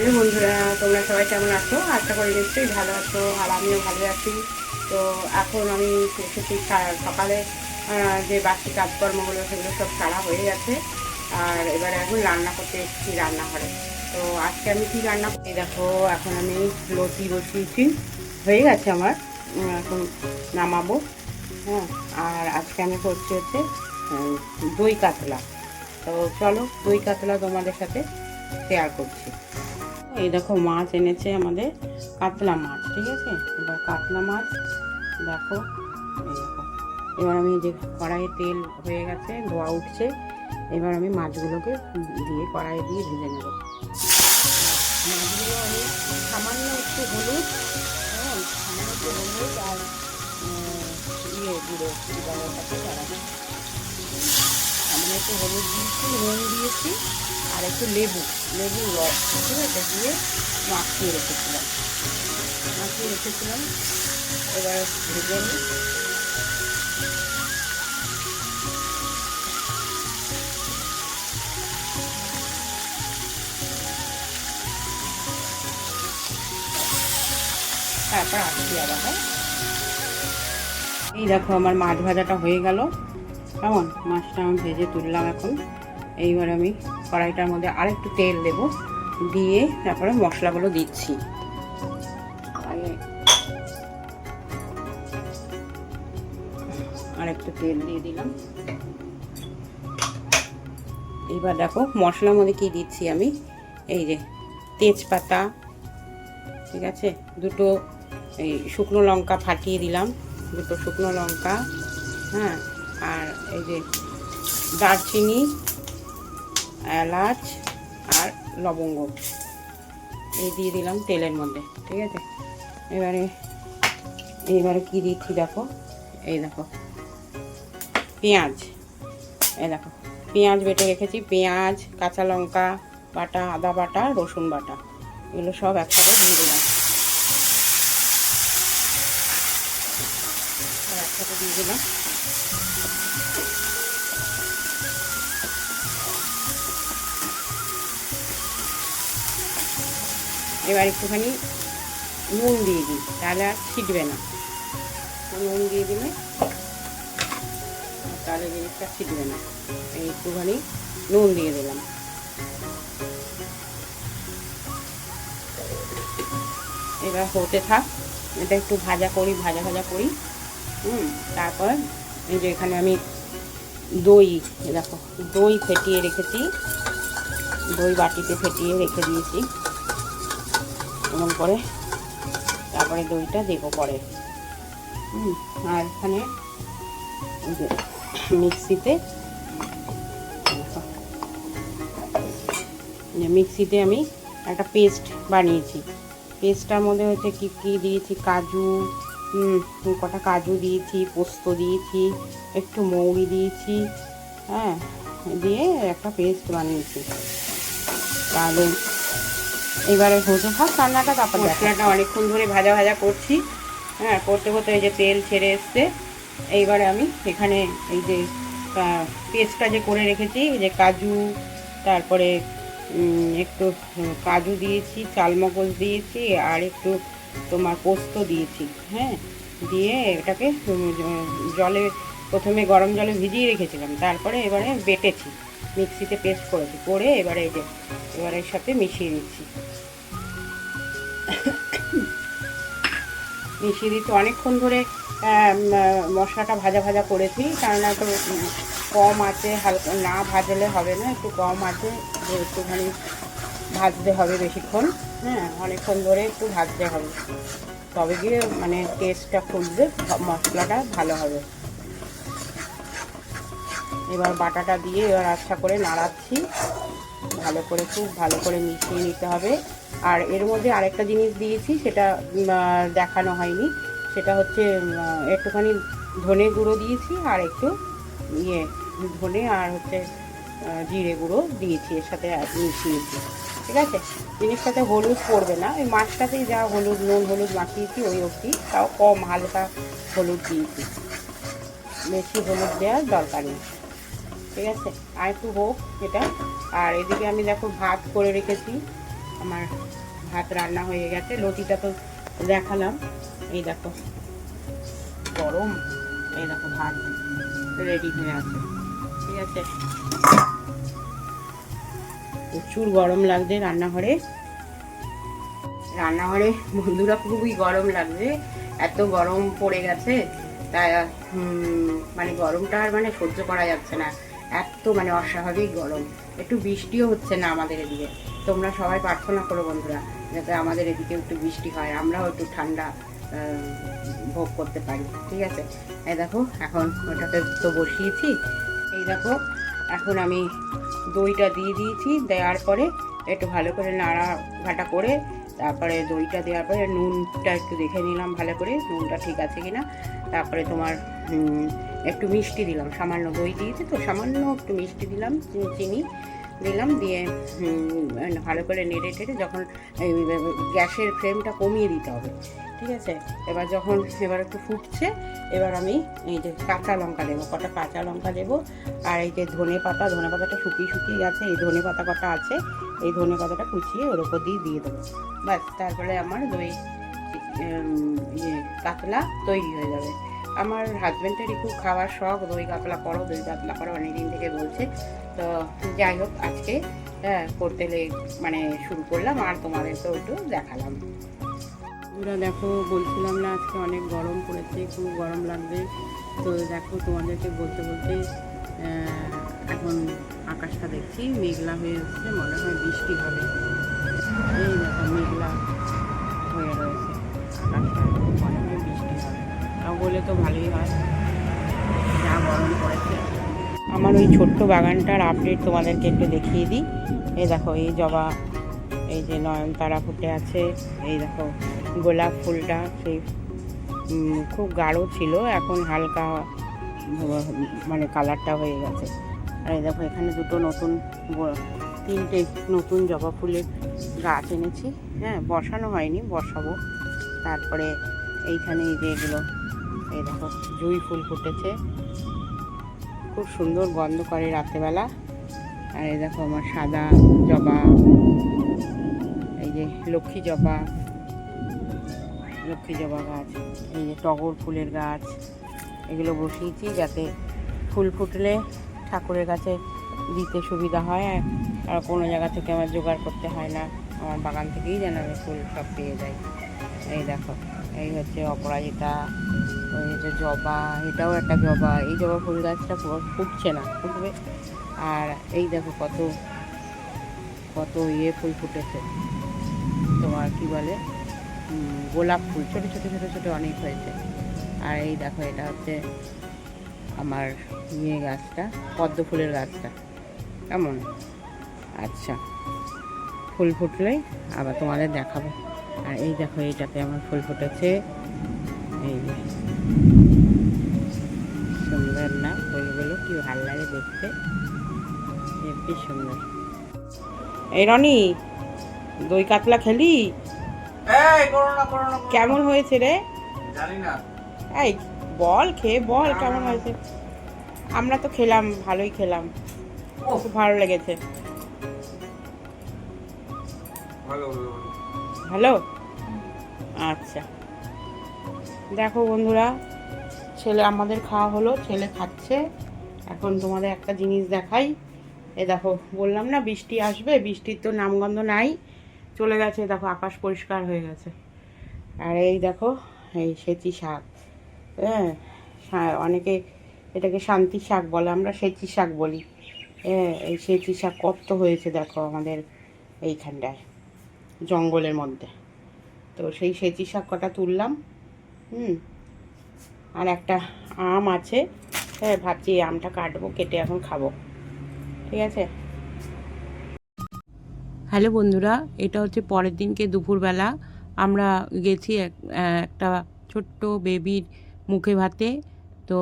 Hello বন্ধুরা, তোমরা সবাই কেমন আছো? আশা করি নিশ্চয়ই ভালো আছো, আর আমিও ভালো আছি। তো এখন আমি এসেছি সকালে যে বাকি কাজকর্মগুলো সেগুলো সব সারা হয়ে গেছে। আর এবারে এখন রান্না করতে এসেছি রান্নাঘরে। তো আজকে আমি কি রান্না করতে দেখো, এখন আমি লতি বসিয়েছি, হয়ে গেছে আমার। এখন নামাবো। হ্যাঁ, আর আজকে আমি করছি হচ্ছে দই কাতলা। তো চলো দই কাতলা তোমাদের সাথে শেয়ার করছি। এই দেখো মাছ এনেছে আমাদের, কাতলা মাছ, ঠিক আছে। এবার কাতলা মাছ দেখো, এই দেখো। এবার আমি যে কড়াইয়ে তেল হয়ে গেছে, ধোয়া উঠছে, এবার আমি মাছগুলোকে দিয়ে কড়াইয়ে দিয়ে ভেজে নেব। মাছগুলো আমি সামান্য একটু হলুদ, হ্যাঁ সামান্য একটু হলুদ আর গুঁড়ো দেওয়ার সাথে সামান্য একটু হলুদ দিয়েছি, নুন দিয়েছি, আর একটু লেবুর রস, ঠিক আছে, দিয়ে মাখিয়ে রেখেছিলাম। এবার ভেজে নিই। তারপর আসছি আবার। হ্যাঁ, এই দেখো আমার মাছ ভাজাটা হয়ে গেল। কেমন, মাছটা আমি ভেজে তুললাম এখন। এইবার আমি কড়াইটার মধ্যে আরেকটু তেল দেব, দিয়ে তারপরে মশলাগুলো দিচ্ছি। আরেকটু তেল দিয়ে দিলাম। এবার দেখো মশলার মধ্যে কি দিচ্ছি আমি, এই যে তেজপাতা, ঠিক আছে, দুটো এই শুকনো লঙ্কা ফাটিয়ে দিলাম, দুটো শুকনো লঙ্কা, হ্যাঁ, আর এই যে দারচিনি, এলাচ আর লবঙ্গ, এই দিয়ে দিলাম তেলের মধ্যে, ঠিক আছে। এবারে কি দিচ্ছি দেখো, এই দেখো পেঁয়াজ, এই দেখো পেঁয়াজ বেটে রেখেছি, পেঁয়াজ, কাঁচা লঙ্কা বাটা, আদা বাটা, রসুন বাটা, এগুলো সব একসাথে দিয়ে দিলাম। একসাথে দিয়ে দিলাম। এবার একটুখানি নুন দিয়ে দিই, তাহলে আর ছিটবে না। নুন দিয়ে দিলে তাহলে জিনিসটা ছিটবে না। এই একটুখানি নুন দিয়ে দিলাম। এবার হতে থাক, এটা একটু ভাজা করি। তারপর এই যে এখানে আমি দই, দেখো দই ফেটিয়ে রেখেছি, দই বাটিতে ফেটিয়ে রেখে দিয়েছি এমন করে। তারপরে দইটা দেবো পরে। আর এখানে মিক্সিতে আমি একটা পেস্ট বানিয়েছি। পেস্টটার মধ্যে হচ্ছে কি দিয়েছি, কাজু, কটা কাজু দিয়েছি, পোস্ত দিয়েছি, একটু মৌরি দিয়েছি, হ্যাঁ, দিয়ে একটা পেস্ট বানিয়েছি। তাহলে এবারে হতে থাক রান্নাটা, তারপর মশলাটা অনেকক্ষণ ধরে ভাজা করছি। হ্যাঁ, করতে এই যে তেল ছেড়ে এসছে। এইবারে আমি এখানে এই যে পেস্টটা যে করে রেখেছি, এই যে কাজু, তারপরে একটু কাজু দিয়েছি, চালমগজ দিয়েছি, আর একটু তোমার পোস্ত দিয়েছি, হ্যাঁ, দিয়ে এটাকে জলে প্রথমে গরম জলে ভিজিয়ে রেখেছিলাম, তারপরে এবারে বেটেছি, মিক্সিতে পেস্ট করেছি, করে এবারে এই যে এর সাথে মিশিয়ে দিচ্ছি। মিশিয়ে দিচ্ছি অনেকক্ষণ ধরে মশলাটা ভাজা করেছি, কারণ তো কম আছে, হালকা না ভাজলে হবে না, একটু কম আছে, একটুখানি ভাজতে হবে বেশিক্ষণ। হ্যাঁ, অনেকক্ষণ ধরে একটু ভাজতে হবে, তবে গিয়ে মানে টেস্টটা খুঁজবে, মশলাটা ভালো হবে। এবার বাটাটা দিয়ে এবার আচ্ছা করে নাড়াচ্ছি, খুব ভালো করে মিশিয়ে নিতে হবে। আর এর মধ্যে আরেকটা জিনিস দিয়েছি, সেটা দেখানো হয়নি, সেটা হচ্ছে একটুখানি ধনে গুঁড়ো দিয়েছি, আর একটু ধনে আর হচ্ছে জিরে গুঁড়ো দিয়েছি, এর সাথে মিশিয়েছি, ঠিক আছে। জিনিসটাতে হলুদ পড়বে না, ওই মাছটাতেই যা নুন হলুদ মাখিয়েছি ওই অবধি, তাও কম হালকা হলুদ দিয়েছি, বেশি হলুদ দেওয়ার দরকার নেই, ঠিক আছে। আর একটু হোক এটা। আর এদিকে আমি দেখো ভাত করে রেখেছি, আমার ভাত রান্না হয়ে গেছে। লতিটা তো দেখালাম, এই দেখো গরম, এই দেখো ভাত রেডি হয়ে আছে। ঠিক আছে, প্রচুর গরম লাগছে রান্নাঘরে। বন্ধুরা খুবই গরম লাগছে, এত গরম পড়ে গেছে। তাই মানে গরমটা আর মানে সহ্য করা যাচ্ছে না, এত মানে অস্বাভাবিক গরম। একটু বৃষ্টিও হচ্ছে না আমাদের এদিকে। তোমরা সবাই প্রার্থনা করো বন্ধুরা, যাতে আমাদের এদিকে একটু বৃষ্টি হয়, আমরাও একটু ঠান্ডা ভোগ করতে পারি। ঠিক আছে, এই দেখো এখন ওটাতে তো বসিয়েছি। এই দেখো এখন আমি দইটা দিয়ে দিয়েছি, দেওয়ার পরে একটু ভালো করে নাড়া ঘাটা করে তারপরে দইটা দেওয়ার পরে নুনটা একটু দেখে নিলাম ভালো করে, নুনটা ঠিক আছে কিনা। তারপরে তোমার একটু মিষ্টি দিলাম, সামান্য দই দিয়েছি তো সামান্য একটু মিষ্টি দিলাম, চিনি দিলাম, দিয়ে ভালো করে নেড়ে টেড়ে যখন গ্যাসের ফ্লেমটা কমিয়ে দিতে হবে। ঠিক আছে, এবার একটু ফুটছে, এবার আমি এই যে কাঁচা লঙ্কা দেবো, কটা কাঁচা লঙ্কা দেবো। আর এই যে ধনে পাতাটা শুকিয়ে গেছে, এই ধনে পাতা কটা আছে, এই ধনে পাতাটা কুচিয়ে ওর ওপর দিয়ে দেবো। ব্যাস, তারপরে আমার দই কাতলা তৈরি হয়ে যাবে। আমার হাজব্যান্ডেরই খুব খাওয়ার শখ, দই কাতলা করো অনেকদিন থেকে বলছে। তো যাই হোক আজকে করতে মানে শুরু করলাম, আর তোমাদেরকেও একটু দেখালাম। পুরো দেখো, বলছিলাম না আজকে অনেক গরম পড়েছে, খুব গরম লাগবে। তো দেখো তোমাদেরকে বলতে বলতে এখন আকাশটা দেখছি মেঘলা হয়ে এসছে, মনে হয় বৃষ্টি হবে। এই দেখো মেঘলা হয়ে রয়েছে আকাশটা, মনে হয় বৃষ্টি হবে। তাও বলে তো ভালোই হয়, যা গরম পড়েছে। আমার ওই ছোট্ট বাগানটার আপডেট তোমাদেরকে একটু দেখিয়ে দিই। এই দেখো এই জবা, এই যে নয়নতারা ফুটে আছে, এই দেখো গোলাপ ফুলটা সেই খুব গাঢ় ছিল, এখন হালকা মানে কালারটা হয়ে গেছে। আর এই দেখো এখানে তিনটে নতুন জবা ফুলের গাছ এনেছি, হ্যাঁ বসানো হয়নি, বসাবো। তারপরে এইখানে এই যে এগুলো, এই দেখো জুঁই ফুল ফুটেছে, খুব সুন্দর গন্ধ করে রাত্রেবেলা। আর এই দেখো আমার সাদা জবা, এই যে লক্ষ্মী জবা গাছ, এই যে টগর ফুলের গাছ, এগুলো বসিয়েছি যাতে ফুল ফুটলে ঠাকুরের কাছে দিতে সুবিধা হয়, আর কোনো জায়গা থেকে আমার জোগাড় করতে হয় না, আমার বাগান থেকেই যেন আমি ফুল সব পেয়ে যাই। এই দেখো এই হচ্ছে অপরাজিতা, ওই হচ্ছে জবা, এটাও একটা জবা। এই জবা ফুল গাছটা ফুটছে না, ফুটবে। আর এই দেখো কত ফুল ফুটেছে, তোমার কি বলে গোলাপ ফুল, ছোটো ছোটো অনেক হয়েছে। আর এই দেখো এটা হচ্ছে আমার গাছটা, পদ্ম ফুলের গাছটা, কেমন। আচ্ছা, ফুল ফুটলেই আবার তোমাদের দেখাবো। আর এই দেখো এইটাতে আমার ফুল ফুটেছে, এই যে সুন্দর না ফুলগুলো, কি ভালো লাগে দেখতে, হেবি সুন্দর। এই রনি, দই কাতলা খেলি? কেমন হয়েছে রে? জানি না, এই বল, খেয়ে বল কেমন হয়েছে। আমরা তো খেলাম, ভালোই খেলাম, খুব ভালো লেগেছে। ভালো, আচ্ছা। দেখো বন্ধুরা, আমাদের খাওয়া হলো, ছেলে খাচ্ছে। এখন তোমাদের একটা জিনিস দেখাই। এ দেখো, বললাম না বৃষ্টি আসবে, বৃষ্টির তো নামগন্ধ নাই, চলে গেছে। দেখো আকাশ পরিষ্কার হয়ে গেছে। আর এই দেখো এই সেচি শাক, হ্যাঁ অনেকে এটাকে শান্তি শাক বলে, আমরা সেচি শাক বলি। এই সেচি শাক কত হয়েছে দেখো আমাদের এইখানটায় জঙ্গলের মধ্যে। তো সেই সেচি শাক কটা তুললাম। আর একটা আম আছে, হ্যাঁ ভাবছি এই আমটা কাটবো, কেটে এখন খাবো। ঠিক আছে। হ্যালো বন্ধুরা, এটা হচ্ছে পরের দিনকে দুপুরবেলা আমরা গেছি একটা ছোট্ট বেবির মুখে ভাতে। তো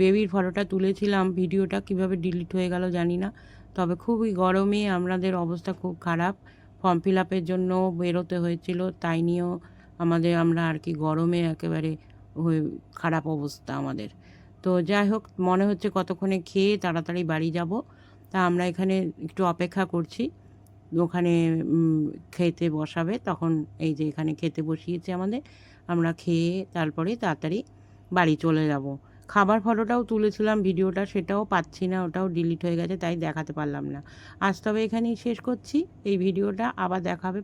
বেবির ফটোটা তুলেছিলাম, ভিডিওটা কিভাবে ডিলিট হয়ে গেল জানি না। তবে খুবই গরমে আমাদের অবস্থা খুব খারাপ, ফর্ম ফিল আপের জন্য বেরোতে হয়েছিল, তাই নিয়েও আমরা আর কি গরমে একেবারে খারাপ অবস্থা আমাদের। তো যাই হোক, মনে হচ্ছে কতক্ষণে খেয়ে তাড়াতাড়ি বাড়ি যাব। তা আমরা এখানে একটু অপেক্ষা করছি। ওখানে খেতে বসাবে, তখন এই যে এখানে খেতে বসিয়েছে আমাদের। আমরা খেয়ে তারপরে তাড়াতাড়ি বাড়ি চলে যাব। খাবার ফটোটাও তুলেছিলাম, ভিডিওটা সেটাও পাচ্ছি না, ওটাও ডিলিট হয়ে গেছে, তাই দেখাতে পারলাম না। আজ তবে এখানেই শেষ করছি এই ভিডিওটা, আবার দেখা হবে।